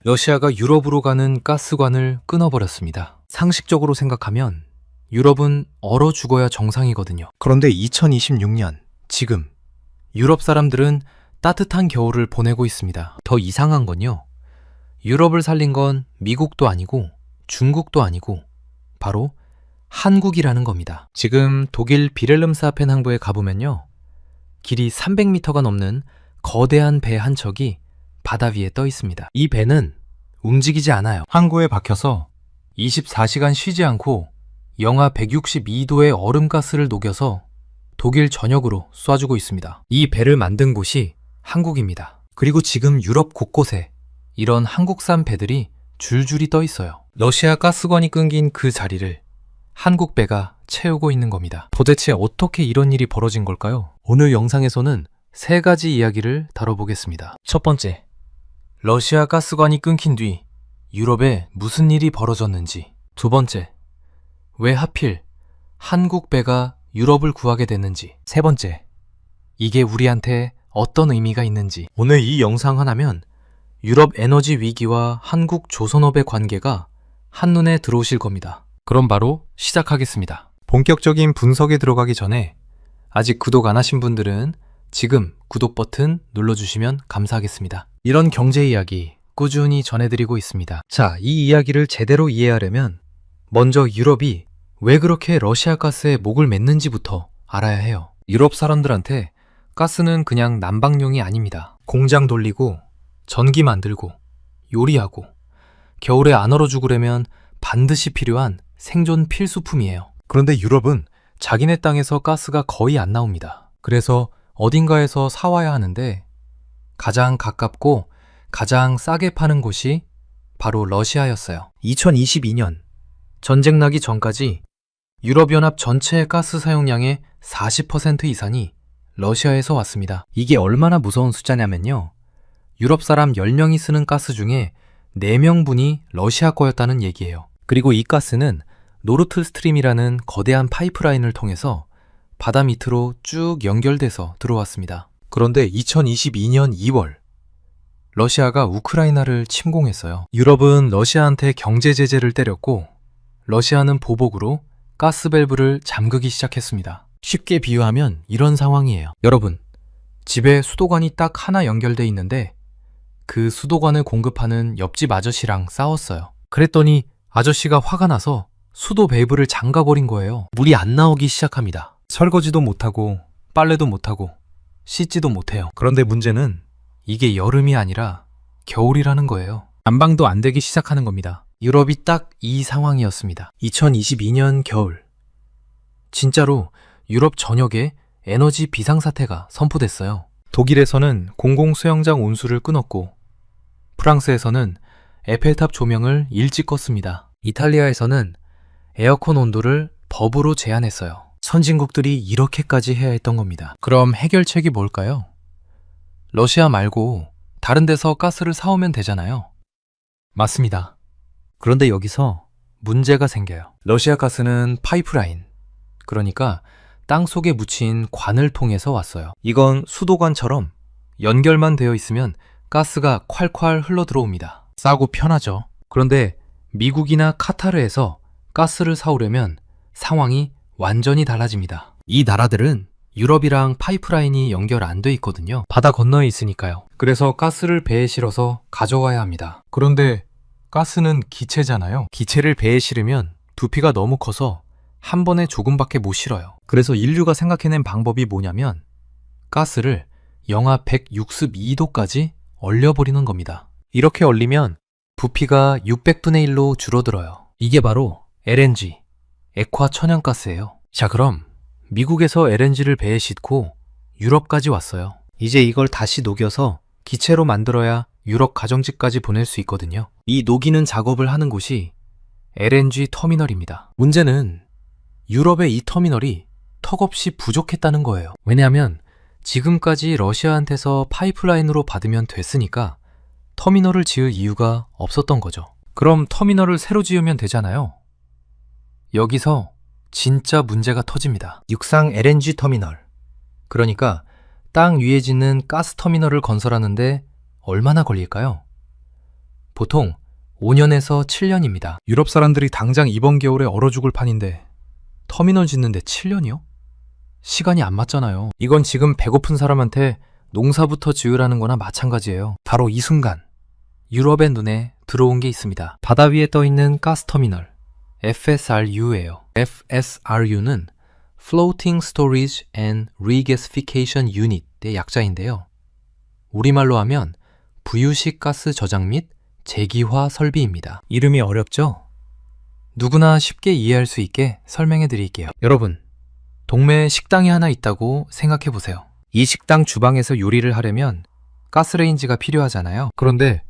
러시아가 유럽으로 가는 가스관을 끊어버렸습니다. 상식적으로 생각하면 유럽은 얼어 죽어야 정상이거든요. 그런데 2026년, 지금 유럽 사람들은 따뜻한 겨울을 보내고 있습니다. 더 이상한 건요, 유럽을 살린 건 미국도 아니고 중국도 아니고 바로 한국이라는 겁니다. 지금 독일 비렐름스하펜 항구에 가보면요, 길이 300m가 넘는 거대한 배 한 척이 바다 위에 떠 있습니다. 이 배는 움직이지 않아요. 항구에 박혀서 24시간 쉬지 않고 영하 162도의 얼음가스를 녹여서 독일 전역으로 쏴주고 있습니다. 이 배를 만든 곳이 한국입니다. 그리고 지금 유럽 곳곳에 이런 한국산 배들이 줄줄이 떠 있어요. 러시아 가스관이 끊긴 그 자리를 한국 배가 채우고 있는 겁니다. 도대체 어떻게 이런 일이 벌어진 걸까요? 오늘 영상에서는 세 가지 이야기를 다뤄보겠습니다. 첫 번째, 러시아 가스관이 끊긴 뒤 유럽에 무슨 일이 벌어졌는지. 두 번째, 왜 하필 한국 배가 유럽을 구하게 됐는지. 세 번째, 이게 우리한테 어떤 의미가 있는지. 오늘 이 영상 하나면 유럽 에너지 위기와 한국 조선업의 관계가 한눈에 들어오실 겁니다. 그럼 바로 시작하겠습니다. 본격적인 분석에 들어가기 전에 아직 구독 안 하신 분들은 지금 구독 버튼 눌러주시면 감사하겠습니다. 이런 경제 이야기 꾸준히 전해드리고 있습니다. 자, 이 이야기를 제대로 이해하려면 먼저 유럽이 왜 그렇게 러시아 가스에 목을 맸는지부터 알아야 해요. 유럽 사람들한테 가스는 그냥 난방용이 아닙니다. 공장 돌리고 전기 만들고 요리하고 겨울에 안 얼어 죽으려면 반드시 필요한 생존 필수품이에요. 그런데 유럽은 자기네 땅에서 가스가 거의 안 나옵니다. 그래서 어딘가에서 사와야 하는데 가장 가깝고 가장 싸게 파는 곳이 바로 러시아였어요. 2022년 전쟁 나기 전까지 유럽연합 전체의 가스 사용량의 40% 이상이 러시아에서 왔습니다. 이게 얼마나 무서운 숫자냐면요, 유럽 사람 10명이 쓰는 가스 중에 4명분이 러시아 거였다는 얘기예요. 그리고 이 가스는 노르트 스트림이라는 거대한 파이프라인을 통해서 바다 밑으로 쭉 연결돼서 들어왔습니다. 그런데 2022년 2월 러시아가 우크라이나를 침공했어요. 유럽은 러시아한테 경제 제재를 때렸고 러시아는 보복으로 가스 밸브를 잠그기 시작했습니다. 쉽게 비유하면 이런 상황이에요. 여러분, 집에 수도관이 딱 하나 연결돼 있는데 그 수도관을 공급하는 옆집 아저씨랑 싸웠어요. 그랬더니 아저씨가 화가 나서 수도 밸브를 잠가버린 거예요. 물이 안 나오기 시작합니다. 설거지도 못하고 빨래도 못하고 씻지도 못해요. 그런데 문제는 이게 여름이 아니라 겨울이라는 거예요. 난방도 안 되기 시작하는 겁니다. 유럽이 딱 이 상황이었습니다. 2022년 겨울, 진짜로 유럽 전역에 에너지 비상사태가 선포됐어요. 독일에서는 공공수영장 온수를 끊었고 프랑스에서는 에펠탑 조명을 일찍 껐습니다. 이탈리아에서는 에어컨 온도를 법으로 제한했어요. 선진국들이 이렇게까지 해야 했던 겁니다. 그럼 해결책이 뭘까요? 러시아 말고 다른 데서 가스를 사오면 되잖아요. 맞습니다. 그런데 여기서 문제가 생겨요. 러시아 가스는 파이프라인, 그러니까 땅 속에 묻힌 관을 통해서 왔어요. 이건 수도관처럼 연결만 되어 있으면 가스가 콸콸 흘러 들어옵니다. 싸고 편하죠. 그런데 미국이나 카타르에서 가스를 사오려면 상황이 완전히 달라집니다. 이 나라들은 유럽이랑 파이프라인이 연결 안 돼 있거든요. 바다 건너에 있으니까요. 그래서 가스를 배에 실어서 가져와야 합니다. 그런데 가스는 기체잖아요. 기체를 배에 실으면 두피가 너무 커서 한 번에 조금밖에 못 실어요. 그래서 인류가 생각해낸 방법이 뭐냐면 가스를 영하 162도까지 얼려버리는 겁니다. 이렇게 얼리면 부피가 600분의 1로 줄어들어요. 이게 바로 LNG, 액화 천연가스예요. 자, 그럼 미국에서 LNG를 배에 싣고 유럽까지 왔어요. 이제 이걸 다시 녹여서 기체로 만들어야 유럽 가정집까지 보낼 수 있거든요. 이 녹이는 작업을 하는 곳이 LNG 터미널입니다. 문제는 유럽의 이 터미널이 턱없이 부족했다는 거예요. 왜냐하면 지금까지 러시아한테서 파이프라인으로 받으면 됐으니까 터미널을 지을 이유가 없었던 거죠. 그럼 터미널을 새로 지으면 되잖아요. 여기서 진짜 문제가 터집니다. 육상 LNG 터미널, 그러니까 땅 위에 짓는 가스 터미널을 건설하는데 얼마나 걸릴까요? 보통 5년에서 7년입니다. 유럽 사람들이 당장 이번 겨울에 얼어 죽을 판인데 터미널 짓는데 7년이요? 시간이 안 맞잖아요. 이건 지금 배고픈 사람한테 농사부터 지으라는 거나 마찬가지예요. 바로 이 순간 유럽의 눈에 들어온 게 있습니다. 바다 위에 떠있는 가스터미널 FSRU예요. FSRU는 Floating Storage and Regasification Unit의 약자인데요. 우리말로 하면 부유식 가스 저장 및 재기화 설비입니다. 이름이 어렵죠? 누구나 쉽게 이해할 수 있게 설명해 드릴게요. 여러분, 동네에 식당이 하나 있다고 생각해 보세요. 이 식당 주방에서 요리를 하려면 가스레인지가 필요하잖아요. 그런데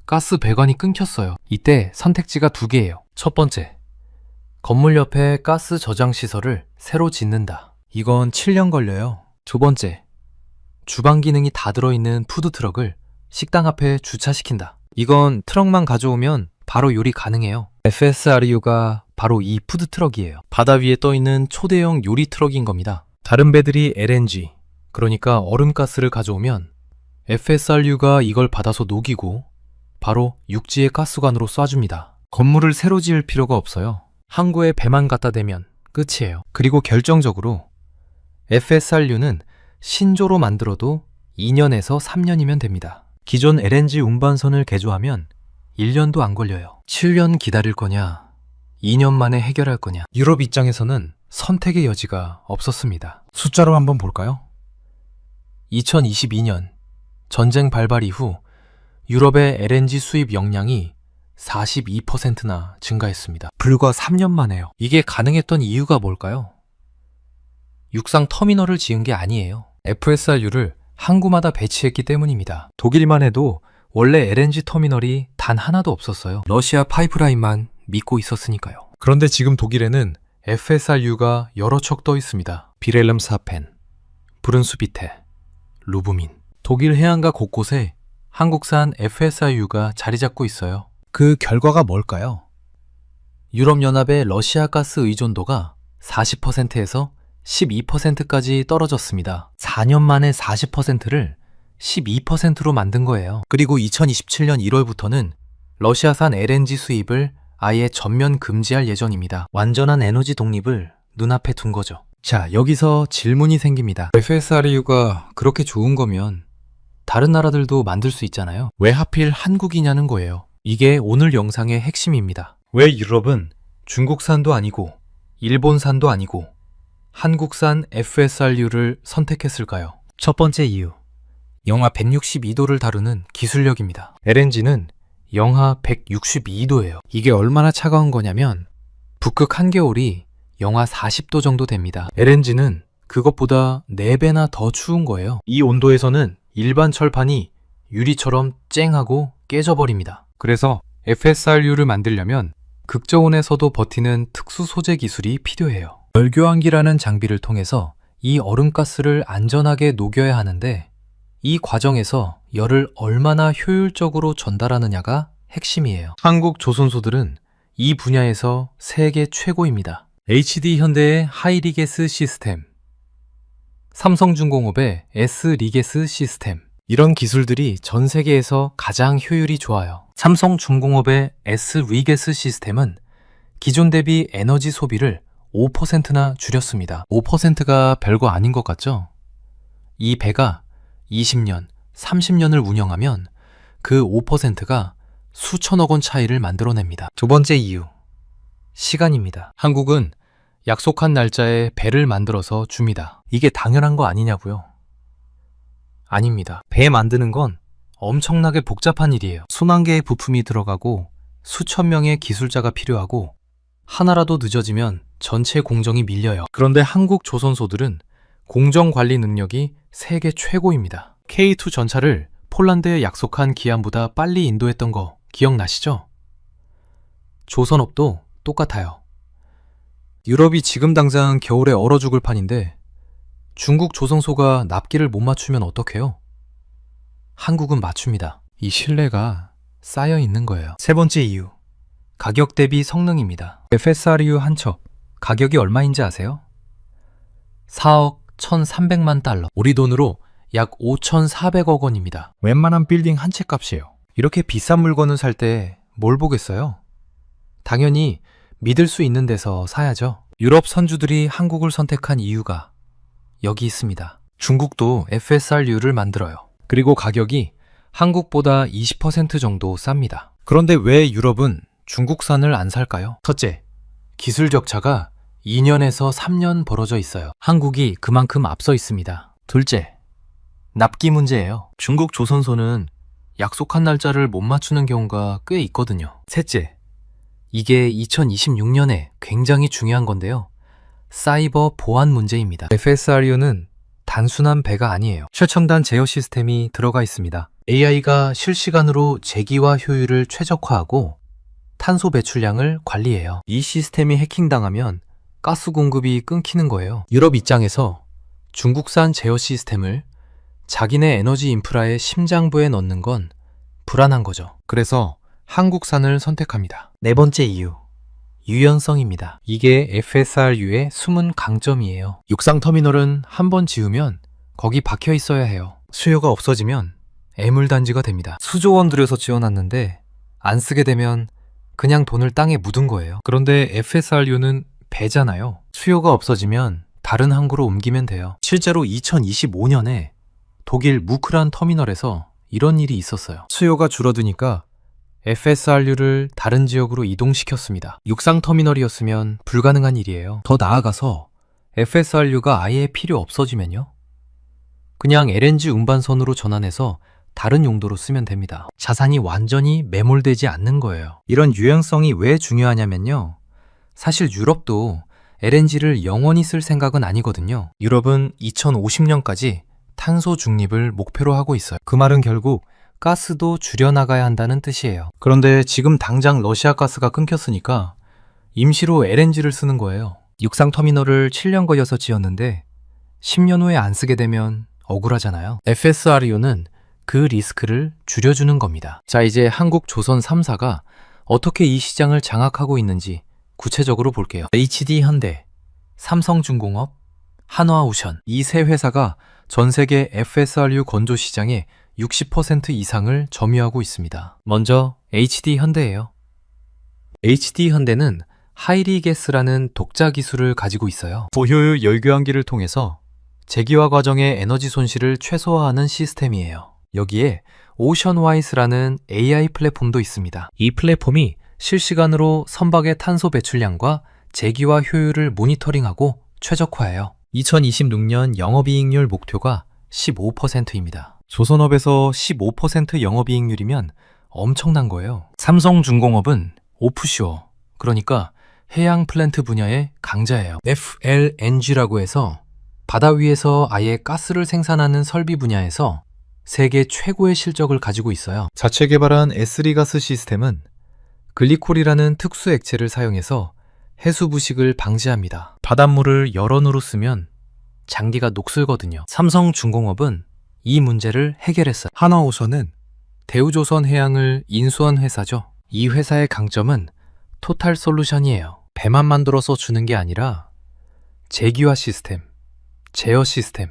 가스 배관이 끊겼어요. 이때 선택지가 두 개예요. 첫 번째, 건물 옆에 가스 저장 시설을 새로 짓는다. 이건 7년 걸려요. 두 번째, 주방 기능이 다 들어있는 푸드트럭을 식당 앞에 주차시킨다. 이건 트럭만 가져오면 바로 요리 가능해요. FSRU가 바로 이 푸드트럭이에요. 바다 위에 떠있는 초대형 요리 트럭인 겁니다. 다른 배들이 LNG, 그러니까 얼음가스를 가져오면 FSRU가 이걸 받아서 녹이고 바로 육지의 가스관으로 쏴줍니다. 건물을 새로 지을 필요가 없어요. 항구에 배만 갖다 대면 끝이에요. 그리고 결정적으로 FSRU는 신조로 만들어도 2년에서 3년이면 됩니다. 기존 LNG 운반선을 개조하면 1년도 안 걸려요. 7년 기다릴 거냐, 2년 만에 해결할 거냐. 유럽 입장에서는 선택의 여지가 없었습니다. 숫자로 한번 볼까요? 2022년 전쟁 발발 이후 유럽의 LNG 수입 용량이 42%나 증가했습니다. 불과 3년 만에요. 이게 가능했던 이유가 뭘까요? 육상 터미널을 지은 게 아니에요. FSRU를 항구마다 배치했기 때문입니다. 독일만 해도 원래 LNG 터미널이 단 하나도 없었어요. 러시아 파이프라인만 믿고 있었으니까요. 그런데 지금 독일에는 FSRU가 여러 척 떠 있습니다. 비렐름사펜, 브룬스비테, 루브민. 독일 해안가 곳곳에 한국산 FSRU가 자리 잡고 있어요. 그 결과가 뭘까요? 유럽연합의 러시아 가스 의존도가 40%에서 12%까지 떨어졌습니다. 4년 만에 40%를 12%로 만든 거예요. 그리고 2027년 1월부터는 러시아산 LNG 수입을 아예 전면 금지할 예정입니다. 완전한 에너지 독립을 눈앞에 둔 거죠. 자, 여기서 질문이 생깁니다. FSRU가 그렇게 좋은 거면 다른 나라들도 만들 수 있잖아요. 왜 하필 한국이냐는 거예요. 이게 오늘 영상의 핵심입니다. 왜 유럽은 중국산도 아니고 일본산도 아니고 한국산 FSRU를 선택했을까요? 첫 번째 이유, 영하 162도를 다루는 기술력입니다. LNG는 영하 162도예요. 이게 얼마나 차가운 거냐면 북극 한겨울이 영하 40도 정도 됩니다. LNG는 그것보다 4배나 더 추운 거예요. 이 온도에서는 일반 철판이 유리처럼 쨍하고 깨져버립니다. 그래서 FSRU를 만들려면 극저온에서도 버티는 특수 소재 기술이 필요해요. 열교환기라는 장비를 통해서 이 얼음가스를 안전하게 녹여야 하는데 이 과정에서 열을 얼마나 효율적으로 전달하느냐가 핵심이에요. 한국 조선소들은 이 분야에서 세계 최고입니다. HD 현대의 하이리게스 시스템, 삼성중공업의 S리게스 시스템, 이런 기술들이 전 세계에서 가장 효율이 좋아요. 삼성중공업의 S리게스 시스템은 기존 대비 에너지 소비를 5%나 줄였습니다. 5%가 별거 아닌 것 같죠? 이 배가 20년, 30년을 운영하면 그 5%가 수천억 원 차이를 만들어냅니다. 두 번째 이유, 시간입니다. 한국은 약속한 날짜에 배를 만들어서 줍니다. 이게 당연한 거 아니냐고요? 아닙니다. 배 만드는 건 엄청나게 복잡한 일이에요. 수만 개의 부품이 들어가고 수천 명의 기술자가 필요하고 하나라도 늦어지면 전체 공정이 밀려요. 그런데 한국 조선소들은 공정 관리 능력이 세계 최고입니다. K2 전차를 폴란드에 약속한 기한보다 빨리 인도했던 거 기억나시죠? 조선업도 똑같아요. 유럽이 지금 당장 겨울에 얼어 죽을 판인데 중국 조선소가 납기를 못 맞추면 어떡해요? 한국은 맞춥니다. 이 신뢰가 쌓여 있는 거예요. 세 번째 이유, 가격 대비 성능입니다. FSRU 한 척 가격이 얼마인지 아세요? 4억 1,300만 달러, 우리 돈으로 약 5,400억 원입니다. 웬만한 빌딩 한 채 값이에요. 이렇게 비싼 물건을 살 때 뭘 보겠어요? 당연히 믿을 수 있는 데서 사야죠. 유럽 선주들이 한국을 선택한 이유가 여기 있습니다. 중국도 FSRU를 만들어요. 그리고 가격이 한국보다 20% 정도 쌉니다. 그런데 왜 유럽은 중국산을 안 살까요? 첫째, 기술 격차가 2년에서 3년 벌어져 있어요. 한국이 그만큼 앞서 있습니다. 둘째, 납기 문제예요. 중국 조선소는 약속한 날짜를 못 맞추는 경우가 꽤 있거든요. 셋째, 이게 2026년에 굉장히 중요한 건데요. 사이버 보안 문제입니다. FSRU는 단순한 배가 아니에요. 최첨단 제어 시스템이 들어가 있습니다. AI가 실시간으로 제기와 효율을 최적화하고 탄소 배출량을 관리해요. 이 시스템이 해킹당하면 가스 공급이 끊기는 거예요. 유럽 입장에서 중국산 제어 시스템을 자기네 에너지 인프라의 심장부에 넣는 건 불안한 거죠. 그래서 한국산을 선택합니다. 네 번째 이유, 유연성입니다. 이게 FSRU의 숨은 강점이에요. 육상터미널은 한 번 지으면 거기 박혀 있어야 해요. 수요가 없어지면 애물단지가 됩니다. 수조 원 들여서 지어놨는데 안 쓰게 되면 그냥 돈을 땅에 묻은 거예요. 그런데 FSRU는 배잖아요. 수요가 없어지면 다른 항구로 옮기면 돼요. 실제로 2025년에 독일 무크란 터미널에서 이런 일이 있었어요. 수요가 줄어드니까 FSRU를 다른 지역으로 이동시켰습니다. 육상 터미널이었으면 불가능한 일이에요. 더 나아가서 FSRU가 아예 필요 없어지면요? 그냥 LNG 운반선으로 전환해서 다른 용도로 쓰면 됩니다. 자산이 완전히 매몰되지 않는 거예요. 이런 유연성이 왜 중요하냐면요. 사실 유럽도 LNG를 영원히 쓸 생각은 아니거든요. 유럽은 2050년까지 탄소 중립을 목표로 하고 있어요. 그 말은 결국 가스도 줄여나가야 한다는 뜻이에요. 그런데 지금 당장 러시아 가스가 끊겼으니까 임시로 LNG를 쓰는 거예요. 육상 터미널을 7년 걸려서 지었는데 10년 후에 안 쓰게 되면 억울하잖아요. FSRU는 그 리스크를 줄여주는 겁니다. 자, 이제 한국 조선 3사가 어떻게 이 시장을 장악하고 있는지 구체적으로 볼게요. HD 현대, 삼성중공업, 한화오션, 이 세 회사가 전 세계 FSRU 건조 시장의 60% 이상을 점유하고 있습니다. 먼저 HD 현대예요. HD 현대는 하이리게스라는 독자 기술을 가지고 있어요. 고효율 열교환기를 통해서 제기화 과정의 에너지 손실을 최소화하는 시스템이에요. 여기에 오션와이스라는 AI 플랫폼도 있습니다. 이 플랫폼이 실시간으로 선박의 탄소 배출량과 제기화 효율을 모니터링하고 최적화해요. 2026년 영업이익률 목표가 15%입니다. 조선업에서 15% 영업이익률이면 엄청난 거예요. 삼성중공업은 오프쇼어, 그러니까 해양 플랜트 분야의 강자예요. FLNG라고 해서 바다 위에서 아예 가스를 생산하는 설비 분야에서 세계 최고의 실적을 가지고 있어요. 자체 개발한 S3 가스 시스템은 글리콜이라는 특수 액체를 사용해서 해수 부식을 방지합니다. 바닷물을 열원으로 쓰면 장기가 녹슬거든요. 삼성중공업은 이 문제를 해결했어요. 한화오션은 대우조선 해양을 인수한 회사죠. 이 회사의 강점은 토탈 솔루션이에요. 배만 만들어서 주는 게 아니라 제기화 시스템, 제어 시스템,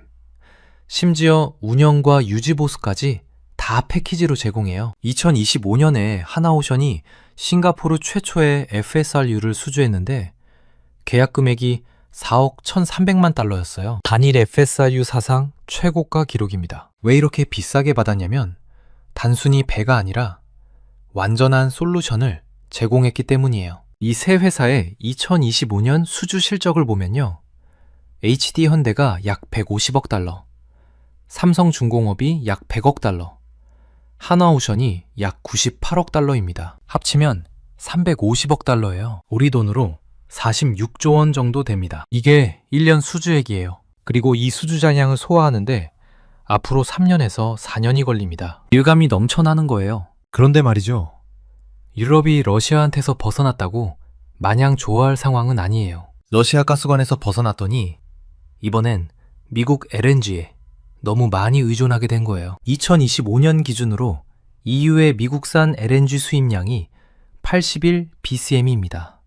심지어 운영과 유지 보수까지 다 패키지로 제공해요. 2025년에 한화오션이 싱가포르 최초의 FSRU를 수주했는데 계약 금액이 4억 1,300만 달러였어요. 단일 FSRU 사상 최고가 기록입니다. 왜 이렇게 비싸게 받았냐면 단순히 배가 아니라 완전한 솔루션을 제공했기 때문이에요. 이 세 회사의 2025년 수주 실적을 보면요. HD 현대가 약 150억 달러, 삼성중공업이 약 100억 달러, 한화오션이 약 98억 달러입니다. 합치면 350억 달러예요. 우리 돈으로 46조 원 정도 됩니다. 이게 1년 수주액이에요. 그리고 이 수주 잔량을 소화하는데 앞으로 3년에서 4년이 걸립니다. 일감이 넘쳐나는 거예요. 그런데 말이죠. 유럽이 러시아한테서 벗어났다고 마냥 좋아할 상황은 아니에요. 러시아 가스관에서 벗어났더니 이번엔 미국 LNG에 너무 많이 의존하게 된 거예요. 2025년 기준으로 EU의 미국산 LNG 수입량이 81 BCM입니다.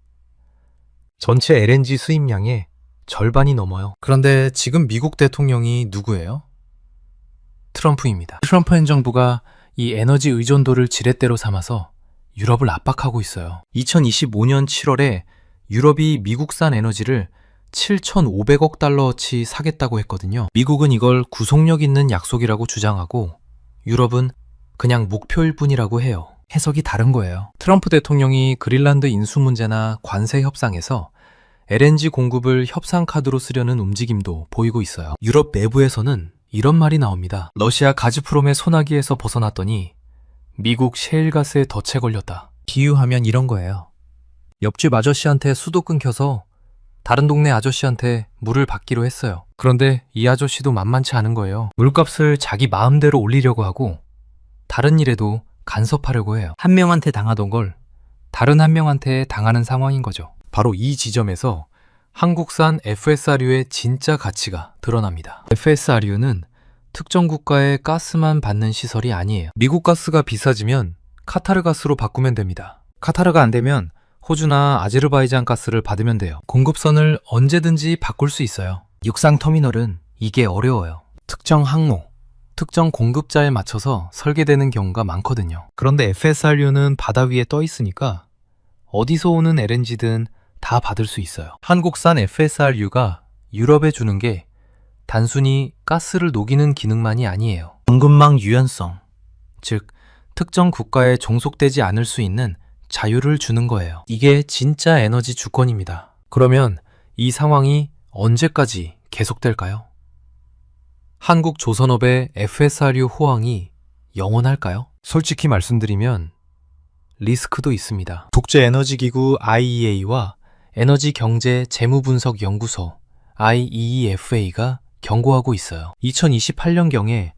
전체 LNG 수입량의 절반이 넘어요. 그런데 지금 미국 대통령이 누구예요? 트럼프입니다. 트럼프 행정부가 이 에너지 의존도를 지렛대로 삼아서 유럽을 압박하고 있어요. 2025년 7월에 유럽이 미국산 에너지를 7,500억 달러어치 사겠다고 했거든요. 미국은 이걸 구속력 있는 약속이라고 주장하고 유럽은 그냥 목표일 뿐이라고 해요. 해석이 다른 거예요. 트럼프 대통령이 그린란드 인수 문제나 관세 협상에서 LNG 공급을 협상 카드로 쓰려는 움직임도 보이고 있어요. 유럽 내부에서는 이런 말이 나옵니다. 러시아 가즈프롬의 소나기에서 벗어났더니 미국 셰일가스에 덫에 걸렸다. 비유하면 이런 거예요. 옆집 아저씨한테 수도 끊겨서 다른 동네 아저씨한테 물을 받기로 했어요. 그런데 이 아저씨도 만만치 않은 거예요. 물값을 자기 마음대로 올리려고 하고 다른 일에도 간섭하려고 해요. 한 명한테 당하던 걸 다른 한 명한테 당하는 상황인 거죠. 바로 이 지점에서 한국산 FSRU의 진짜 가치가 드러납니다. FSRU는 특정 국가의 가스만 받는 시설이 아니에요. 미국 가스가 비싸지면 카타르 가스로 바꾸면 됩니다. 카타르가 안 되면 호주나 아제르바이잔 가스를 받으면 돼요. 공급선을 언제든지 바꿀 수 있어요. 육상 터미널은 이게 어려워요. 특정 항로, 특정 공급자에 맞춰서 설계되는 경우가 많거든요. 그런데 FSRU는 바다 위에 떠 있으니까 어디서 오는 LNG든 다 받을 수 있어요. 한국산 FSRU가 유럽에 주는 게 단순히 가스를 녹이는 기능만이 아니에요. 공급망 유연성, 즉 특정 국가에 종속되지 않을 수 있는 자유를 주는 거예요. 이게 진짜 에너지 주권입니다. 그러면 이 상황이 언제까지 계속될까요? 한국 조선업의 FSRU 호황이 영원할까요? 솔직히 말씀드리면 리스크도 있습니다. 국제에너지기구 IEA와 에너지경제재무분석연구소 IEEFA가 경고하고 있어요. 2028년경에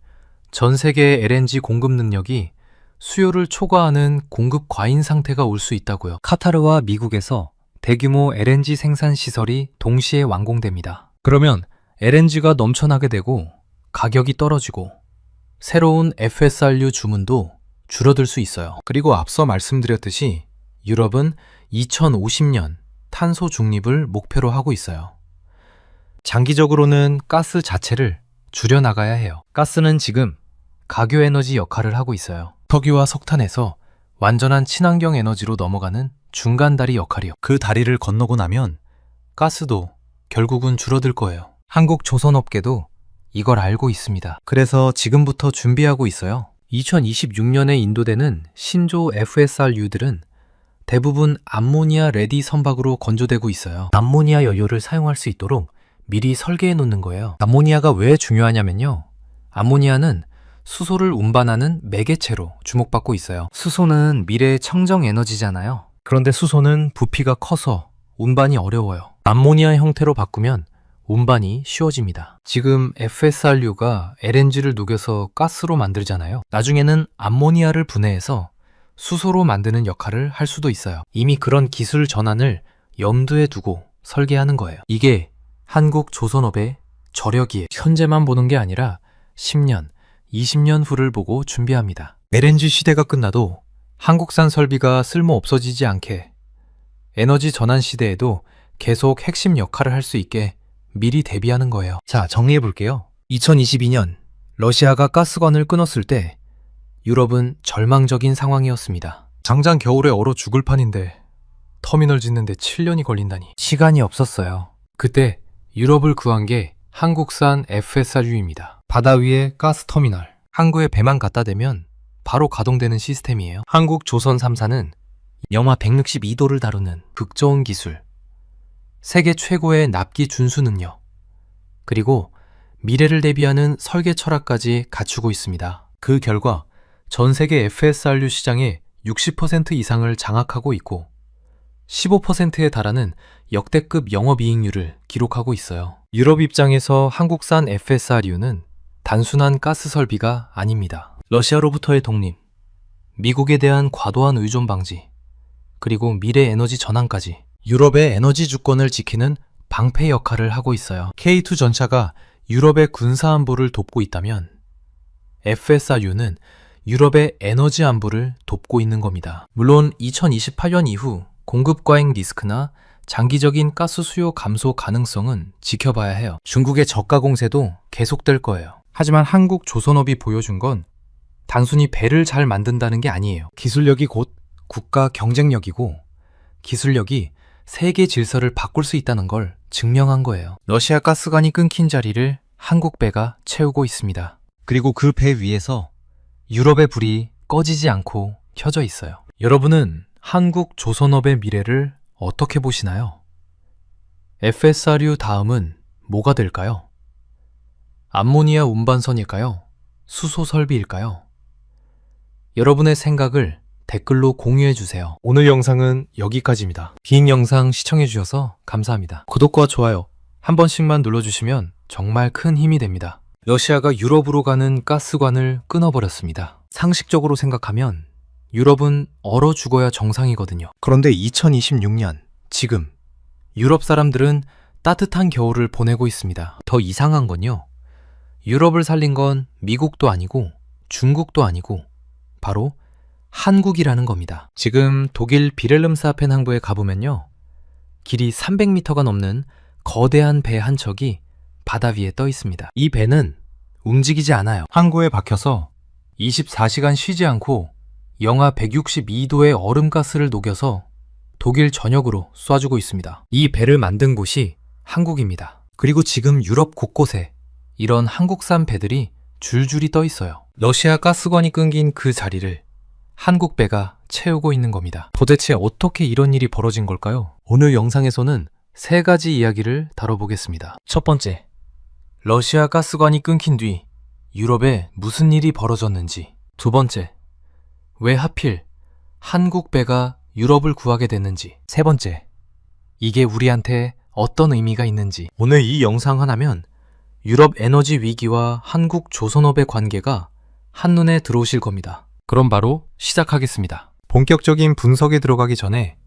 전 세계 LNG 공급 능력이 수요를 초과하는 공급 과잉 상태가 올 수 있다고요. 카타르와 미국에서 대규모 LNG 생산 시설이 동시에 완공됩니다. 그러면 LNG가 넘쳐나게 되고 가격이 떨어지고 새로운 FSRU 주문도 줄어들 수 있어요. 그리고 앞서 말씀드렸듯이 유럽은 2050년 탄소 중립을 목표로 하고 있어요. 장기적으로는 가스 자체를 줄여나가야 해요. 가스는 지금 가교 에너지 역할을 하고 있어요. 석유와 석탄에서 완전한 친환경 에너지로 넘어가는 중간 다리 역할이요. 그 다리를 건너고 나면 가스도 결국은 줄어들 거예요. 한국 조선업계도 이걸 알고 있습니다. 그래서 지금부터 준비하고 있어요. 2026년에 인도되는 신조 FSRU들은 대부분 암모니아 레디 선박으로 건조되고 있어요. 암모니아 연료를 사용할 수 있도록 미리 설계해 놓는 거예요. 암모니아가 왜 중요하냐면요. 암모니아는 수소를 운반하는 매개체로 주목받고 있어요. 수소는 미래의 청정 에너지잖아요. 그런데 수소는 부피가 커서 운반이 어려워요. 암모니아 형태로 바꾸면 운반이 쉬워집니다. 지금 FSRU가 LNG를 녹여서 가스로 만들잖아요. 나중에는 암모니아를 분해해서 수소로 만드는 역할을 할 수도 있어요. 이미 그런 기술 전환을 염두에 두고 설계하는 거예요. 이게 한국 조선업의 저력이에요. 현재만 보는 게 아니라 10년, 20년 후를 보고 준비합니다. LNG 시대가 끝나도 한국산 설비가 쓸모 없어지지 않게 에너지 전환 시대에도 계속 핵심 역할을 할 수 있게 미리 대비하는 거예요. 자, 정리해 볼게요. 2022년 러시아가 가스관을 끊었을 때 유럽은 절망적인 상황이었습니다. 장장 겨울에 얼어 죽을 판인데 터미널 짓는데 7년이 걸린다니. 시간이 없었어요. 그때 유럽을 구한 게 한국산 FSRU입니다. 바다 위에 가스 터미널. 항구에 배만 갖다 대면 바로 가동되는 시스템이에요. 한국 조선 3사는 영하 162도를 다루는 극저온 기술, 세계 최고의 납기 준수 능력, 그리고 미래를 대비하는 설계 철학까지 갖추고 있습니다. 그 결과 전 세계 FSRU 시장의 60% 이상을 장악하고 있고 15%에 달하는 역대급 영업이익률을 기록하고 있어요. 유럽 입장에서 한국산 FSRU는 단순한 가스 설비가 아닙니다. 러시아로부터의 독립, 미국에 대한 과도한 의존 방지, 그리고 미래 에너지 전환까지 유럽의 에너지 주권을 지키는 방패 역할을 하고 있어요. K2 전차가 유럽의 군사 안보를 돕고 있다면 FSRU는 유럽의 에너지 안보를 돕고 있는 겁니다. 물론 2028년 이후 공급 과잉 리스크나 장기적인 가스 수요 감소 가능성은 지켜봐야 해요. 중국의 저가 공세도 계속될 거예요. 하지만 한국 조선업이 보여준 건 단순히 배를 잘 만든다는 게 아니에요. 기술력이 곧 국가 경쟁력이고 기술력이 세계 질서를 바꿀 수 있다는 걸 증명한 거예요. 러시아 가스관이 끊긴 자리를 한국 배가 채우고 있습니다. 그리고 그 배 위에서 유럽의 불이 꺼지지 않고 켜져 있어요. 여러분은 한국 조선업의 미래를 어떻게 보시나요? FSRU 다음은 뭐가 될까요? 암모니아 운반선일까요? 수소 설비일까요? 여러분의 생각을 댓글로 공유해 주세요. 오늘 영상은 여기까지입니다. 긴 영상 시청해 주셔서 감사합니다. 구독과 좋아요 한 번씩만 눌러주시면 정말 큰 힘이 됩니다. 러시아가 유럽으로 가는 가스관을 끊어버렸습니다. 상식적으로 생각하면 유럽은 얼어 죽어야 정상이거든요. 그런데 2026년 지금 유럽 사람들은 따뜻한 겨울을 보내고 있습니다. 더 이상한 건요. 유럽을 살린 건 미국도 아니고 중국도 아니고 바로 한국이라는 겁니다. 지금 독일 비렐름스하펜 항구에 가보면요. 길이 300m가 넘는 거대한 배 한 척이 바다 위에 떠 있습니다. 이 배는 움직이지 않아요. 항구에 박혀서 24시간 쉬지 않고 영하 162도의 얼음가스를 녹여서 독일 전역으로 쏴주고 있습니다. 이 배를 만든 곳이 한국입니다. 그리고 지금 유럽 곳곳에 이런 한국산 배들이 줄줄이 떠 있어요. 러시아 가스관이 끊긴 그 자리를 한국 배가 채우고 있는 겁니다. 도대체 어떻게 이런 일이 벌어진 걸까요? 오늘 영상에서는 세 가지 이야기를 다뤄보겠습니다. 첫 번째, 러시아 가스관이 끊긴 뒤 유럽에 무슨 일이 벌어졌는지. 두 번째, 왜 하필 한국 배가 유럽을 구하게 됐는지. 세 번째, 이게 우리한테 어떤 의미가 있는지. 오늘 이 영상 하나면 유럽 에너지 위기와 한국 조선업의 관계가 한눈에 들어오실 겁니다. 그럼 바로 시작하겠습니다. 본격적인 분석에 들어가기 전에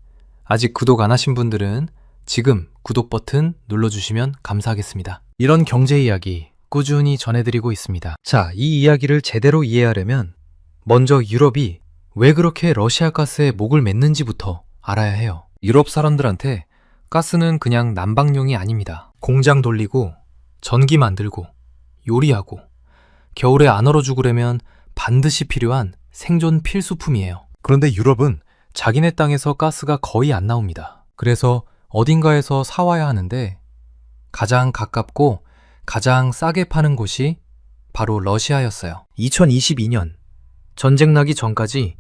아직 구독 안 하신 분들은 지금 구독 버튼 눌러주시면 감사하겠습니다. 이런 경제 이야기 꾸준히 전해드리고 있습니다. 자, 이 이야기를 제대로 이해하려면 먼저 유럽이 왜 그렇게 러시아 가스에 목을 맸는지부터 알아야 해요. 유럽 사람들한테 가스는 그냥 난방용이 아닙니다. 공장 돌리고 전기 만들고 요리하고 겨울에 안 얼어 죽으려면 반드시 필요한 생존 필수품이에요. 그런데 유럽은 자기네 땅에서 가스가 거의 안 나옵니다. 그래서 어딘가에서 사와야 하는데 가장 가깝고 가장 싸게 파는 곳이 바로 러시아였어요. 2022년 전쟁 나기 전까지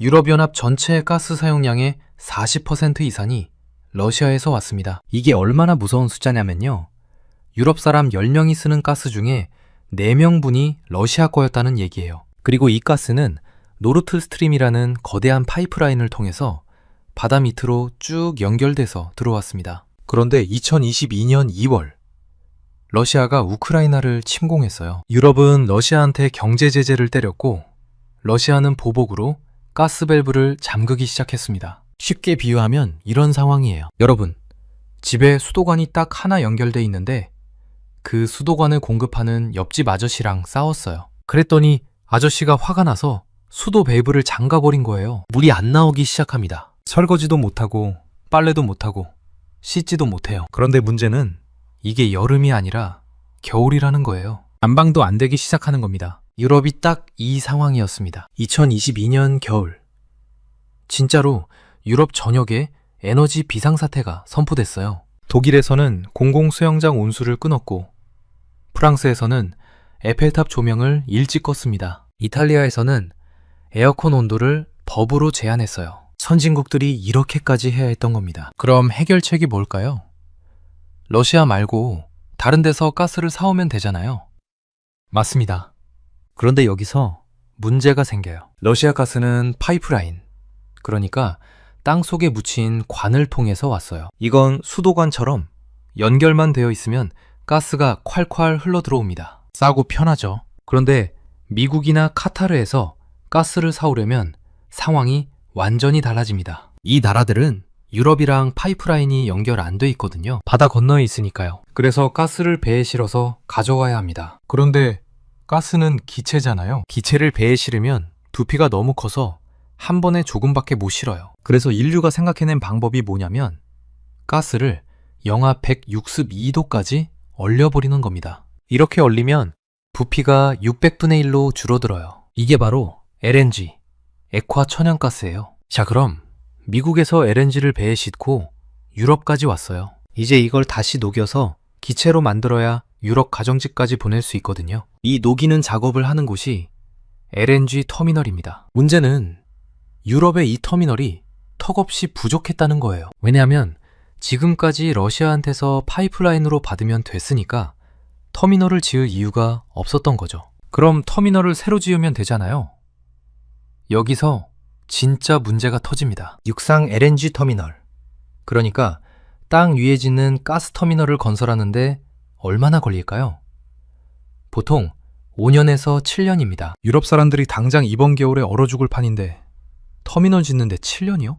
유럽연합 전체의 가스 사용량의 40% 이상이 러시아에서 왔습니다. 이게 얼마나 무서운 숫자냐면요. 유럽 사람 10명이 쓰는 가스 중에 4명분이 러시아 거였다는 얘기예요. 그리고 이 가스는 노르트 스트림이라는 거대한 파이프라인을 통해서 바다 밑으로 쭉 연결돼서 들어왔습니다. 그런데 2022년 2월 러시아가 우크라이나를 침공했어요. 유럽은 러시아한테 경제 제재를 때렸고 러시아는 보복으로 가스 밸브를 잠그기 시작했습니다. 쉽게 비유하면 이런 상황이에요. 여러분, 집에 수도관이 딱 하나 연결돼 있는데 그 수도관을 공급하는 옆집 아저씨랑 싸웠어요. 그랬더니 아저씨가 화가 나서 수도 밸브를 잠가버린 거예요. 물이 안 나오기 시작합니다. 설거지도 못하고 빨래도 못하고 씻지도 못해요. 그런데 문제는 이게 여름이 아니라 겨울이라는 거예요. 난방도 안 되기 시작하는 겁니다. 유럽이 딱 이 상황이었습니다. 2022년 겨울. 진짜로 유럽 전역에 에너지 비상사태가 선포됐어요. 독일에서는 공공수영장 온수를 끊었고 프랑스에서는 에펠탑 조명을 일찍 껐습니다. 이탈리아에서는 에어컨 온도를 법으로 제한했어요. 선진국들이 이렇게까지 해야 했던 겁니다. 그럼 해결책이 뭘까요? 러시아 말고 다른 데서 가스를 사오면 되잖아요. 맞습니다. 그런데 여기서 문제가 생겨요. 러시아 가스는 파이프라인, 그러니까 땅 속에 묻힌 관을 통해서 왔어요. 이건 수도관처럼 연결만 되어 있으면 가스가 콸콸 흘러 들어옵니다. 싸고 편하죠. 그런데 미국이나 카타르에서 가스를 사오려면 상황이 완전히 달라집니다. 이 나라들은 유럽이랑 파이프라인이 연결 안 돼 있거든요. 바다 건너에 있으니까요. 그래서 가스를 배에 실어서 가져와야 합니다. 그런데 가스는 기체잖아요. 기체를 배에 실으면 부피가 너무 커서 한 번에 조금밖에 못 실어요. 그래서 인류가 생각해낸 방법이 뭐냐면 가스를 영하 162도까지 얼려버리는 겁니다. 이렇게 얼리면 부피가 600분의 1로 줄어들어요. 이게 바로 LNG, 액화 천연가스예요. 자, 그럼 미국에서 LNG를 배에 싣고 유럽까지 왔어요. 이제 이걸 다시 녹여서 기체로 만들어야 유럽 가정집까지 보낼 수 있거든요. 이 녹이는 작업을 하는 곳이 LNG 터미널입니다. 문제는 유럽의 이 터미널이 턱없이 부족했다는 거예요. 왜냐하면 지금까지 러시아한테서 파이프라인으로 받으면 됐으니까 터미널을 지을 이유가 없었던 거죠. 그럼 터미널을 새로 지으면 되잖아요. 여기서 진짜 문제가 터집니다. 육상 LNG 터미널. 그러니까 땅 위에 짓는 가스 터미널을 건설하는데 얼마나 걸릴까요? 보통 5년에서 7년입니다. 유럽 사람들이 당장 이번 겨울에 얼어 죽을 판인데 터미널 짓는데 7년이요?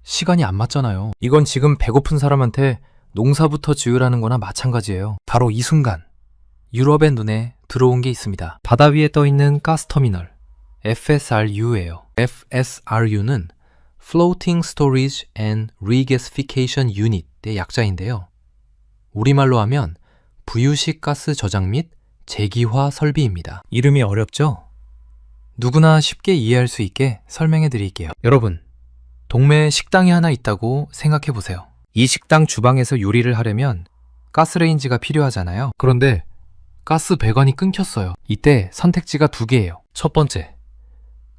시간이 안 맞잖아요. 이건 지금 배고픈 사람한테 농사부터 지으라는 거나 마찬가지예요. 바로 이 순간 유럽의 눈에 들어온 게 있습니다. 바다 위에 떠있는 가스터미널 FSRU예요. FSRU는 Floating Storage and Regasification Unit의 약자인데요. 우리말로 하면 부유식 가스 저장 및 재기화 설비입니다. 이름이 어렵죠? 누구나 쉽게 이해할 수 있게 설명해 드릴게요. 여러분, 동네에 식당이 하나 있다고 생각해 보세요. 이 식당 주방에서 요리를 하려면 가스레인지가 필요하잖아요. 그런데 가스 배관이 끊겼어요. 이때 선택지가 두 개예요. 첫 번째,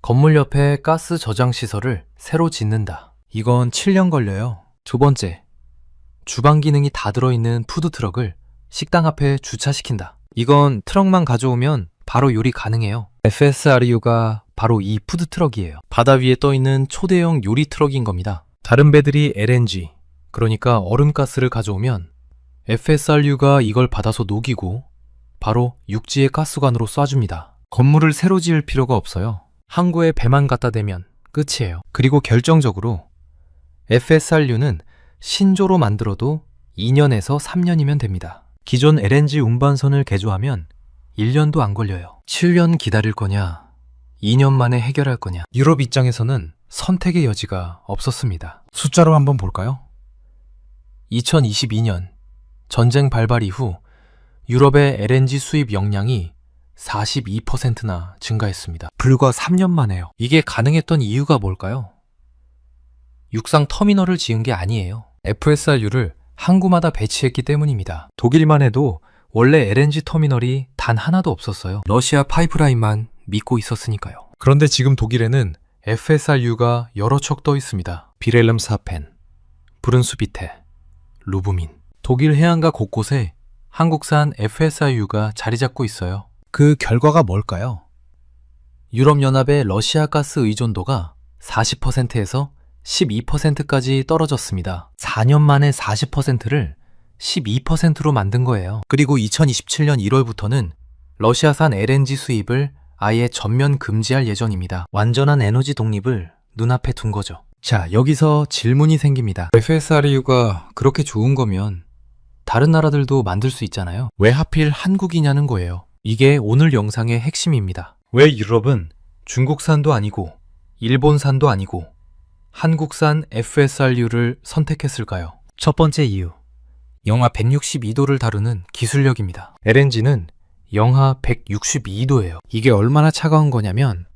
건물 옆에 가스 저장 시설을 새로 짓는다. 이건 7년 걸려요. 두 번째, 주방 기능이 다 들어있는 푸드트럭을 식당 앞에 주차시킨다. 이건 트럭만 가져오면 바로 요리 가능해요. FSRU가 바로 이 푸드트럭이에요. 바다 위에 떠있는 초대형 요리 트럭인 겁니다. 다른 배들이 LNG, 그러니까 얼음가스를 가져오면 FSRU가 이걸 받아서 녹이고 바로 육지의 가스관으로 쏴줍니다. 건물을 새로 지을 필요가 없어요. 항구에 배만 갖다 대면 끝이에요. 그리고 결정적으로 FSRU는 신조로 만들어도 2년에서 3년이면 됩니다. 기존 LNG 운반선을 개조하면 1년도 안 걸려요. 7년 기다릴 거냐, 2년 만에 해결할 거냐. 유럽 입장에서는 선택의 여지가 없었습니다. 숫자로 한번 볼까요? 2022년 전쟁 발발 이후 유럽의 LNG 수입 용량이 42%나 증가했습니다. 불과 3년 만에요. 이게 가능했던 이유가 뭘까요? 육상 터미널을 지은 게 아니에요. FSRU를 항구마다 배치했기 때문입니다. 독일만 해도 원래 LNG 터미널이 단 하나도 없었어요. 러시아 파이프라인만 믿고 있었으니까요. 그런데 지금 독일에는 FSRU가 여러 척 떠 있습니다. 비렐름스하펜, 브룬스비테, 루브민. 독일 해안가 곳곳에 한국산 FSRU가 자리 잡고 있어요. 그 결과가 뭘까요? 유럽연합의 러시아 가스 의존도가 40%에서 12%까지 떨어졌습니다. 4년 만에 40%를 12%로 만든 거예요. 그리고 2027년 1월부터는 러시아산 LNG 수입을 아예 전면 금지할 예정입니다. 완전한 에너지 독립을 눈앞에 둔 거죠. 자, 여기서 질문이 생깁니다. FSRU가 그렇게 좋은 거면 다른 나라들도 만들 수 있잖아요. 왜 하필 한국이냐는 거예요. 이게 오늘 영상의 핵심입니다. 왜 유럽은 중국산도 아니고 일본산도 아니고 한국산 FSRU를 선택했을까요? 첫 번째 이유, 영하 162도를 다루는 기술력입니다. LNG는 영하 162도예요. 이게 얼마나 차가운 거냐면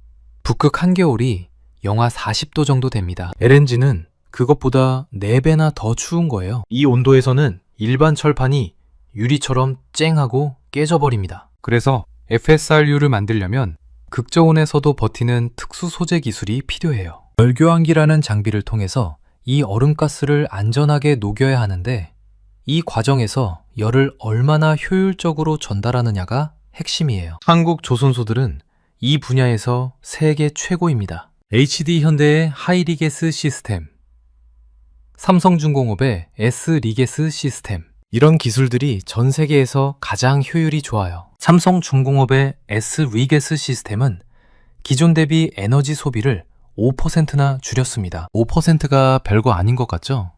북극 한겨울이 영하 40도 정도 됩니다. LNG는 그것보다 4배나 더 추운 거예요. 이 온도에서는 일반 철판이 유리처럼 쨍하고 깨져버립니다. 그래서 FSRU를 만들려면 극저온에서도 버티는 특수 소재 기술이 필요해요. 열교환기라는 장비를 통해서 이 얼음가스를 안전하게 녹여야 하는데 이 과정에서 열을 얼마나 효율적으로 전달하느냐가 핵심이에요. 한국 조선소들은 이 분야에서 세계 최고입니다. HD현대의 하이리게스 시스템, 삼성중공업의 S리게스 시스템, 이런 기술들이 전 세계에서 가장 효율이 좋아요. 삼성중공업의 S리게스 시스템은 기존 대비 에너지 소비를 5%나 줄였습니다. 5%가 별거 아닌 것 같죠?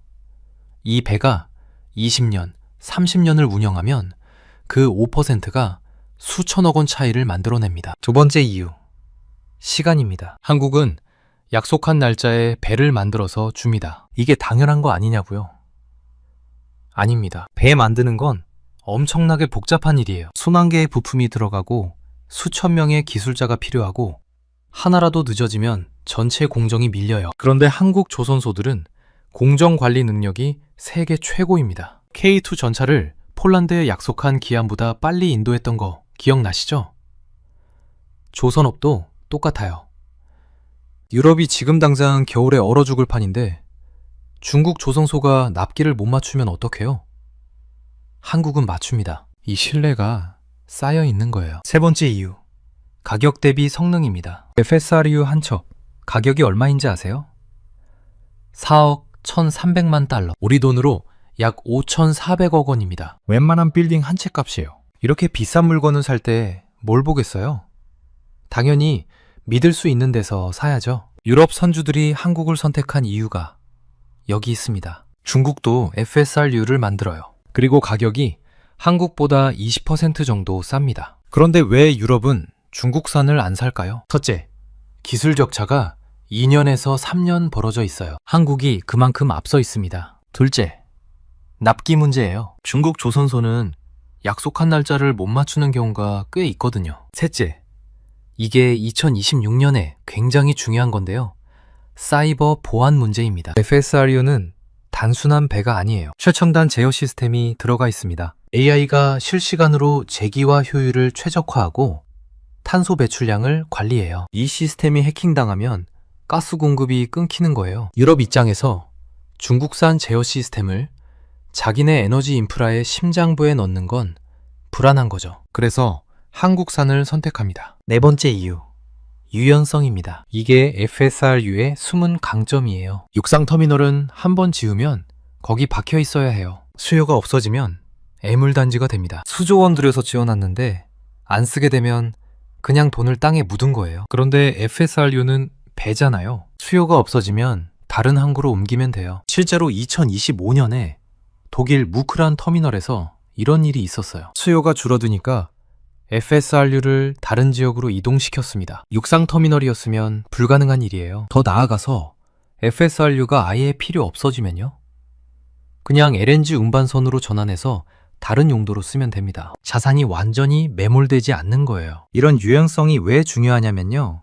이 배가 20년, 30년을 운영하면 그 5%가 수천억 원 차이를 만들어냅니다. 두 번째 이유, 시간입니다. 한국은 약속한 날짜에 배를 만들어서 줍니다. 이게 당연한 거 아니냐고요? 아닙니다. 배 만드는 건 엄청나게 복잡한 일이에요. 수만 개의 부품이 들어가고 수천 명의 기술자가 필요하고 하나라도 늦어지면 전체 공정이 밀려요. 그런데 한국 조선소들은 공정 관리 능력이 세계 최고입니다. K2 전차를 폴란드에 약속한 기한보다 빨리 인도했던 거 기억나시죠? 조선업도 똑같아요. 유럽이 지금 당장 겨울에 얼어 죽을 판인데 중국 조선소가 납기를 못 맞추면 어떡해요? 한국은 맞춥니다. 이 신뢰가 쌓여 있는 거예요. 세 번째 이유, 가격 대비 성능입니다. FSRU 한 척, 가격이 얼마인지 아세요? 4억 1,300만 달러, 우리 돈으로 약 5,400억 원입니다. 웬만한 빌딩 한 채 값이에요. 이렇게 비싼 물건을 살 때 뭘 보겠어요? 당연히 믿을 수 있는 데서 사야죠. 유럽 선주들이 한국을 선택한 이유가 여기 있습니다. 중국도 FSRU를 만들어요. 그리고 가격이 한국보다 20% 정도 쌉니다. 그런데 왜 유럽은 중국산을 안 살까요? 첫째, 기술 격차가 2년에서 3년 벌어져 있어요. 한국이 그만큼 앞서 있습니다. 둘째, 납기 문제예요. 중국 조선소는 약속한 날짜를 못 맞추는 경우가 꽤 있거든요. 셋째, 이게 2026년에 굉장히 중요한 건데요. 사이버 보안 문제입니다. FSRU는 단순한 배가 아니에요. 최첨단 제어 시스템이 들어가 있습니다. AI가 실시간으로 제기와 효율을 최적화하고 탄소 배출량을 관리해요. 이 시스템이 해킹당하면 가스 공급이 끊기는 거예요. 유럽 입장에서 중국산 제어 시스템을 자기네 에너지 인프라의 심장부에 넣는 건 불안한 거죠. 그래서 한국산을 선택합니다. 네 번째 이유, 유연성입니다. 이게 FSRU의 숨은 강점이에요. 육상터미널은 한번 지으면 거기 박혀 있어야 해요. 수요가 없어지면 애물단지가 됩니다. 수조 원 들여서 지어놨는데 안 쓰게 되면 그냥 돈을 땅에 묻은 거예요. 그런데 FSRU는 배잖아요. 수요가 없어지면 다른 항구로 옮기면 돼요. 실제로 2025년에 독일 무크란 터미널에서 이런 일이 있었어요. 수요가 줄어드니까 FSRU를 다른 지역으로 이동시켰습니다. 육상터미널이었으면 불가능한 일이에요. 더 나아가서 FSRU가 아예 필요 없어지면요? 그냥 LNG 운반선으로 전환해서 다른 용도로 쓰면 됩니다. 자산이 완전히 매몰되지 않는 거예요. 이런 유연성이 왜 중요하냐면요.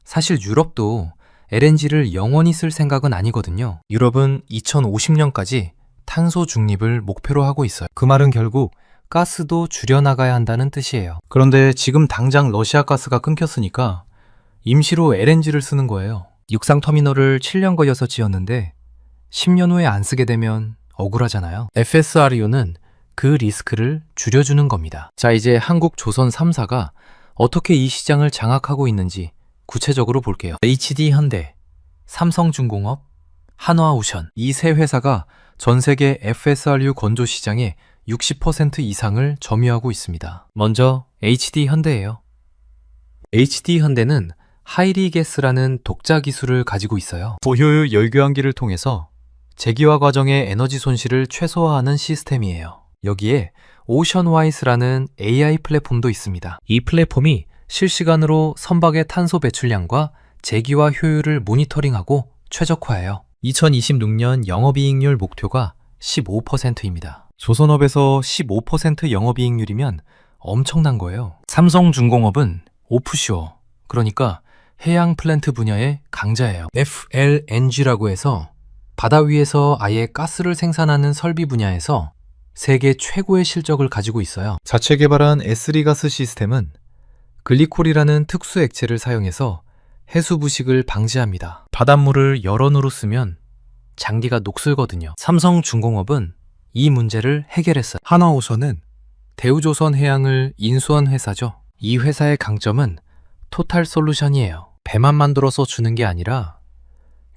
사실 유럽도 LNG를 영원히 쓸 생각은 아니거든요. 유럽은 2050년까지 탄소 중립을 목표로 하고 있어요. 그 말은 결국 가스도 줄여나가야 한다는 뜻이에요. 그런데 지금 당장 러시아 가스가 끊겼으니까 임시로 LNG를 쓰는 거예요. 육상터미널을 7년 걸려서 지었는데 10년 후에 안 쓰게 되면 억울하잖아요. FSRU는 그 리스크를 줄여주는 겁니다. 자, 이제 한국 조선 3사가 어떻게 이 시장을 장악하고 있는지 구체적으로 볼게요. HD 현대, 삼성중공업, 한화오션, 이 세 회사가 전 세계 FSRU 건조 시장의 60% 이상을 점유하고 있습니다. 먼저 HD 현대예요. HD 현대는 하이리게스라는 독자 기술을 가지고 있어요. 고효율 열교환기를 통해서 제기화 과정의 에너지 손실을 최소화하는 시스템이에요. 여기에 오션와이스라는 AI 플랫폼도 있습니다. 이 플랫폼이 실시간으로 선박의 탄소 배출량과 제기화 효율을 모니터링하고 최적화해요. 2026년 영업이익률 목표가 15%입니다. 조선업에서 15% 영업이익률이면 엄청난 거예요. 삼성중공업은 오프쇼어, 그러니까 해양 플랜트 분야의 강자예요. FLNG라고 해서 바다 위에서 아예 가스를 생산하는 설비 분야에서 세계 최고의 실적을 가지고 있어요. 자체 개발한 S3가스 시스템은 글리콜이라는 특수 액체를 사용해서 해수 부식을 방지합니다. 바닷물을 열원으로 쓰면 장기가 녹슬거든요. 삼성중공업은 이 문제를 해결했어요. 한화오션은 대우조선 해양을 인수한 회사죠. 이 회사의 강점은 토탈 솔루션이에요. 배만 만들어서 주는 게 아니라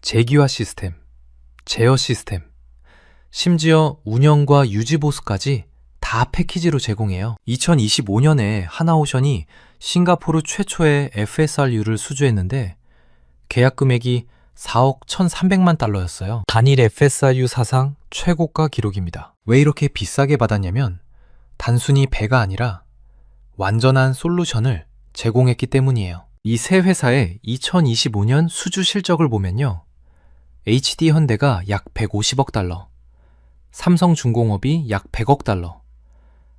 제기화 시스템, 제어 시스템, 심지어 운영과 유지 보수까지 다 패키지로 제공해요. 2025년에 한화오션이 싱가포르 최초의 FSRU를 수주했는데 계약 금액이 4억 1,300만 달러였어요. 단일 FSRU 사상 최고가 기록입니다. 왜 이렇게 비싸게 받았냐면 단순히 배가 아니라 완전한 솔루션을 제공했기 때문이에요. 이 세 회사의 2025년 수주 실적을 보면요. HD 현대가 약 150억 달러, 삼성중공업이 약 100억 달러,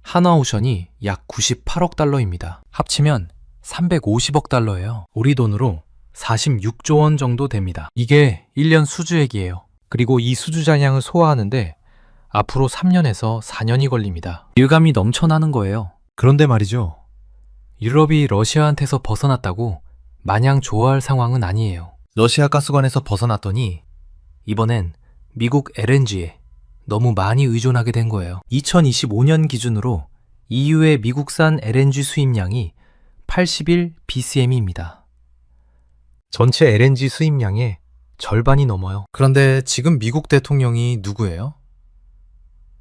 한화오션이 약 98억 달러입니다. 합치면 350억 달러예요. 우리 돈으로 46조 원 정도 됩니다. 이게 1년 수주액이에요. 그리고 이 수주 잔량을 소화하는데 앞으로 3년에서 4년이 걸립니다. 유감이 넘쳐나는 거예요. 그런데 말이죠. 유럽이 러시아한테서 벗어났다고 마냥 좋아할 상황은 아니에요. 러시아 가스관에서 벗어났더니 이번엔 미국 LNG에 너무 많이 의존하게 된 거예요. 2025년 기준으로 EU의 미국산 LNG 수입량이 81 BCM입니다. 전체 LNG 수입량의 절반이 넘어요. 그런데 지금 미국 대통령이 누구예요?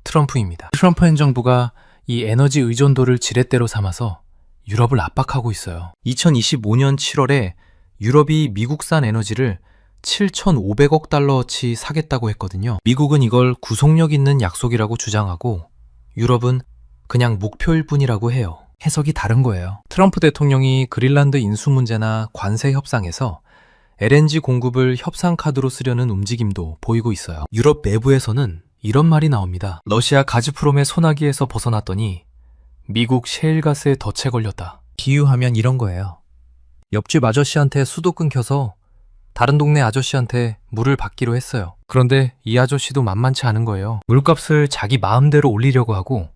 트럼프입니다. 트럼프 행정부가 이 에너지 의존도를 지렛대로 삼아서 유럽을 압박하고 있어요. 2025년 7월에 유럽이 미국산 에너지를 7,500억 달러어치 사겠다고 했거든요. 미국은 이걸 구속력 있는 약속이라고 주장하고 유럽은 그냥 목표일 뿐이라고 해요. 해석이 다른 거예요. 트럼프 대통령이 그린란드 인수 문제나 관세 협상에서 LNG 공급을 협상 카드로 쓰려는 움직임도 보이고 있어요. 유럽 내부에서는 이런 말이 나옵니다. 러시아 가즈프롬의 소나기에서 벗어났더니 미국 셰일가스에 덫에 걸렸다. 비유하면 이런 거예요. 옆집 아저씨한테 수도 끊겨서 다른 동네 아저씨한테 물을 받기로 했어요. 그런데 이 아저씨도 만만치 않은 거예요. 물값을 자기 마음대로 올리려고 하고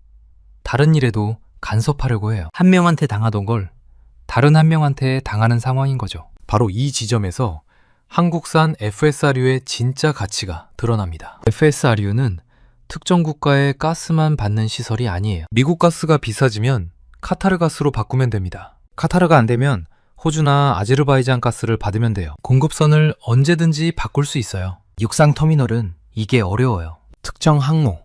다른 일에도 간섭하려고 해요. 한 명한테 당하던 걸 다른 한 명한테 당하는 상황인 거죠. 바로 이 지점에서 한국산 FSRU의 진짜 가치가 드러납니다. FSRU는 특정 국가의 가스만 받는 시설이 아니에요. 미국 가스가 비싸지면 카타르 가스로 바꾸면 됩니다. 카타르가 안 되면 호주나 아제르바이잔 가스를 받으면 돼요. 공급선을 언제든지 바꿀 수 있어요. 육상 터미널은 이게 어려워요. 특정 항로,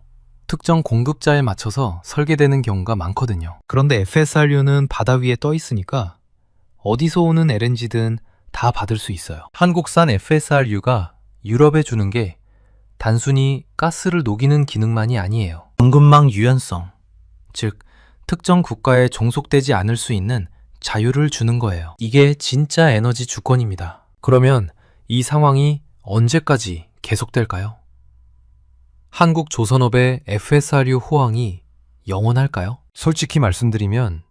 특정 공급자에 맞춰서 설계되는 경우가 많거든요. 그런데 FSRU는 바다 위에 떠 있으니까 어디서 오는 LNG든 다 받을 수 있어요. 한국산 FSRU가 유럽에 주는 게 단순히 가스를 녹이는 기능만이 아니에요. 공급망 유연성, 즉 특정 국가에 종속되지 않을 수 있는 자유를 주는 거예요. 이게 진짜 에너지 주권입니다. 그러면 이 상황이 언제까지 계속될까요? 한국 조선업의 FSRU 호황이 영원할까요? 솔직히 말씀드리면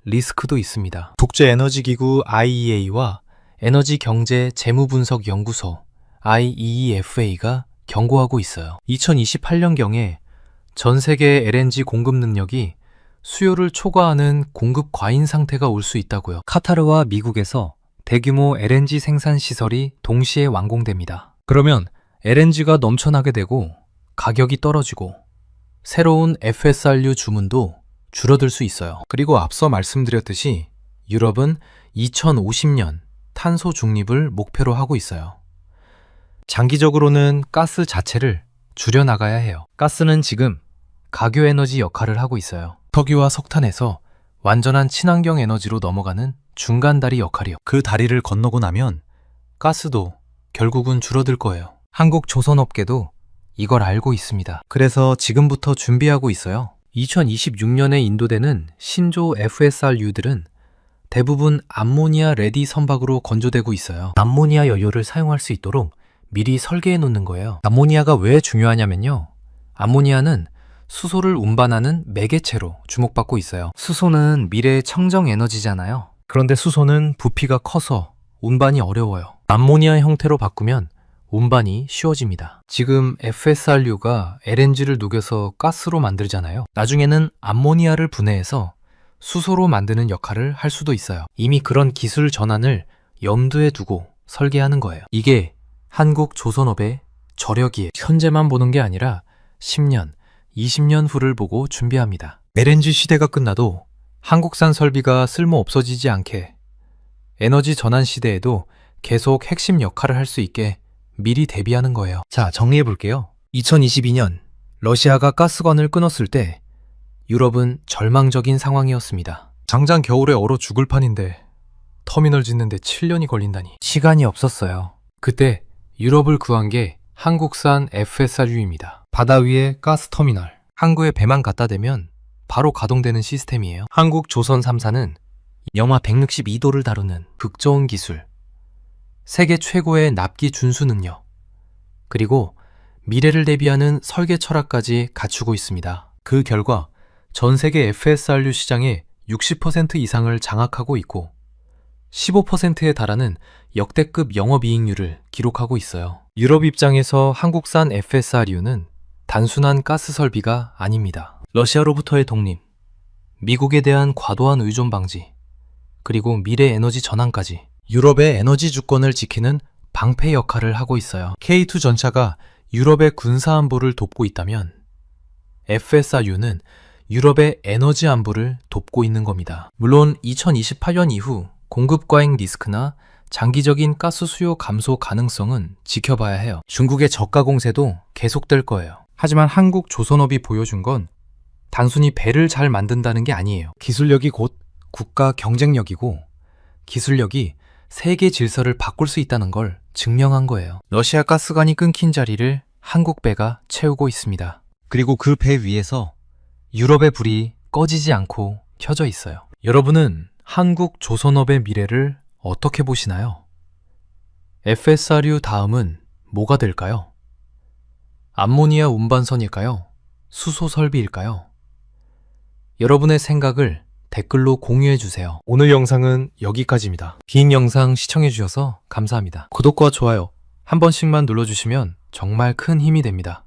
리스크도 있습니다. 국제에너지기구 IEA와 에너지경제재무분석연구소 IEEFA가 경고하고 있어요. 2028년경에 전 세계 LNG 공급 능력이 수요를 초과하는 공급 과잉 상태가 올 수 있다고요. 카타르와 미국에서 대규모 LNG 생산 시설이 동시에 완공됩니다. 그러면 LNG가 넘쳐나게 되고 가격이 떨어지고 새로운 FSRU 주문도 줄어들 수 있어요. 그리고 앞서 말씀드렸듯이 유럽은 2050년 탄소 중립을 목표로 하고 있어요. 장기적으로는 가스 자체를 줄여나가야 해요. 가스는 지금 가교 에너지 역할을 하고 있어요. 석유와 석탄에서 완전한 친환경 에너지로 넘어가는 중간 다리 역할이요. 그 다리를 건너고 나면 가스도 결국은 줄어들 거예요. 한국 조선업계도 이걸 알고 있습니다. 그래서 지금부터 준비하고 있어요. 2026년에 인도되는 신조 FSRU들은 대부분 암모니아 레디 선박으로 건조되고 있어요. 암모니아 연료를 사용할 수 있도록 미리 설계해 놓는 거예요. 암모니아가 왜 중요하냐면요. 암모니아는 수소를 운반하는 매개체로 주목받고 있어요. 수소는 미래의 청정 에너지잖아요. 그런데 수소는 부피가 커서 운반이 어려워요. 암모니아 형태로 바꾸면 운반이 쉬워집니다. 지금 FSRU가 LNG를 녹여서 가스로 만들잖아요. 나중에는 암모니아를 분해해서 수소로 만드는 역할을 할 수도 있어요. 이미 그런 기술 전환을 염두에 두고 설계하는 거예요. 이게 한국 조선업의 저력이에요. 현재만 보는 게 아니라 10년, 20년 후를 보고 준비합니다. LNG 시대가 끝나도 한국산 설비가 쓸모 없어지지 않게 에너지 전환 시대에도 계속 핵심 역할을 할 수 있게 미리 대비하는 거예요. 자, 정리해 볼게요. 2022년 러시아가 가스관을 끊었을 때 유럽은 절망적인 상황이었습니다. 장장 겨울에 얼어 죽을 판인데 터미널 짓는데 7년이 걸린다니. 시간이 없었어요. 그때 유럽을 구한 게 한국산 FSRU입니다. 바다 위에 가스 터미널. 항구에 배만 갖다 대면 바로 가동되는 시스템이에요. 한국 조선 3사는 영하 162도를 다루는 극저온 기술, 세계 최고의 납기 준수 능력, 그리고 미래를 대비하는 설계 철학까지 갖추고 있습니다. 그 결과 전 세계 FSRU 시장의 60% 이상을 장악하고 있고 15%에 달하는 역대급 영업이익률을 기록하고 있어요. 유럽 입장에서 한국산 FSRU는 단순한 가스 설비가 아닙니다. 러시아로부터의 독립, 미국에 대한 과도한 의존 방지, 그리고 미래 에너지 전환까지 유럽의 에너지 주권을 지키는 방패 역할을 하고 있어요. K2 전차가 유럽의 군사 안보를 돕고 있다면 FSRU는 유럽의 에너지 안보를 돕고 있는 겁니다. 물론 2028년 이후 공급 과잉 리스크나 장기적인 가스 수요 감소 가능성은 지켜봐야 해요. 중국의 저가 공세도 계속될 거예요. 하지만 한국 조선업이 보여준 건 단순히 배를 잘 만든다는 게 아니에요. 기술력이 곧 국가 경쟁력이고 기술력이 세계 질서를 바꿀 수 있다는 걸 증명한 거예요. 러시아 가스관이 끊긴 자리를 한국 배가 채우고 있습니다. 그리고 그 배 위에서 유럽의 불이 꺼지지 않고 켜져 있어요. 여러분은 한국 조선업의 미래를 어떻게 보시나요? FSRU 다음은 뭐가 될까요? 암모니아 운반선일까요? 수소 설비일까요? 여러분의 생각을 댓글로 공유해주세요. 오늘 영상은 여기까지입니다. 긴 영상 시청해주셔서 감사합니다. 구독과 좋아요 한 번씩만 눌러주시면 정말 큰 힘이 됩니다.